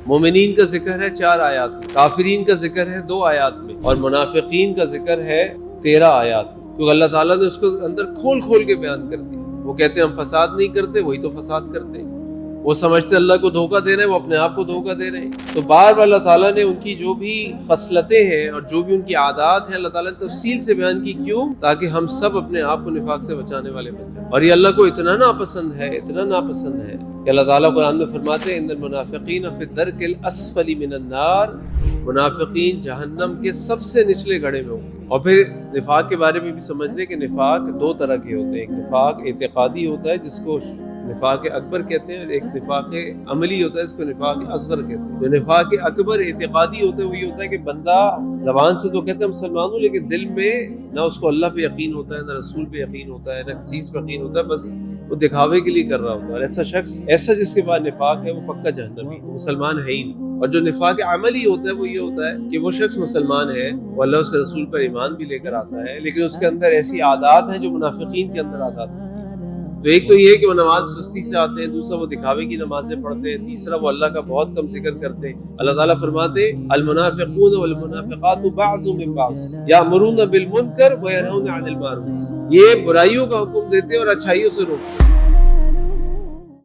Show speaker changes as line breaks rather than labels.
مومنین کا ذکر ہے 4 آیات میں، کافرین کا ذکر ہے 2 آیات میں، اور منافقین کا ذکر ہے 13 آیات میں، کیونکہ اللہ تعالیٰ نے اس کو اندر کھول کھول کے بیان کر دیا۔ وہ کہتے ہیں ہم فساد نہیں کرتے، وہی تو فساد کرتے ہیں۔ وہ سمجھتے اللہ کو دھوکہ دے رہے ہیں، وہ اپنے آپ کو دھوکہ دے رہے ہیں۔ تو بار بار اللہ تعالیٰ نے ان کی جو بھی خصلتیں ہیں اور جو بھی ان کی عادات ہیں، اللہ تعالیٰ نے تفصیل سے بیان کی۔ کیوں؟ تاکہ ہم سب اپنے آپ کو نفاق سے بچانے والے بن جائیں۔ اور یہ اللہ کو اتنا ناپسند ہے، اتنا ناپسند ہے کہ اللہ تعالیٰ قرآن میں فرماتے ہیں ان المنافقین فی الدرک الاسفل من النار، منافقین جہنم کے سب سے نچلے گڑھے میں ہوں گے۔ اور پھر نفاق کے بارے میں بھی سمجھ لیں کہ نفاق 2 طرح کے ہوتے ہیں۔ ایک نفاق اعتقادی ہوتا ہے جس کو نفاق اکبر کہتے ہیں، اور ایک نفاق عملی ہوتا ہے جس کو نفاق اصغر کہتے ہیں۔ جو نفاق اکبر اعتقادی ہوتا ہے وہ یہ ہوتا ہے کہ بندہ زبان سے تو کہتا ہے مسلمان ہوں، لیکن دل میں نہ اس کو اللہ پہ یقین ہوتا ہے، نہ رسول پہ یقین ہوتا ہے، نہ چیز پہ یقین ہوتا ہے، بس وہ دکھاوے کے لیے کر رہا ہوتا ہے۔ اور ایسا شخص، ایسا جس کے بعد نفاق ہے، وہ پکا جہنمی، مسلمان ہے ہی نہیں۔ اور جو نفاق عملی ہوتا ہے وہ یہ ہوتا ہے کہ وہ شخص مسلمان ہے، وہ اللہ اس کے رسول پر ایمان بھی لے کر آتا ہے، لیکن اس کے اندر ایسی عادات ہیں جو منافقین کے اندر عادات ہیں۔ تو ایک تو یہ کہ وہ نماز سستی سے آتے ہیں، دوسرا وہ دکھاوے کی نمازیں پڑھتے ہیں، تیسرا وہ اللہ کا بہت کم ذکر کرتے ہیں۔ اللہ تعالیٰ فرماتے ہیں المنافقون والمنافقات بعضهم من بعض یأمرون بالمنکر وینہون عن المعروف، یہ برائیوں کا حکم دیتے ہیں اور اچھائیوں سے روکتے ہیں۔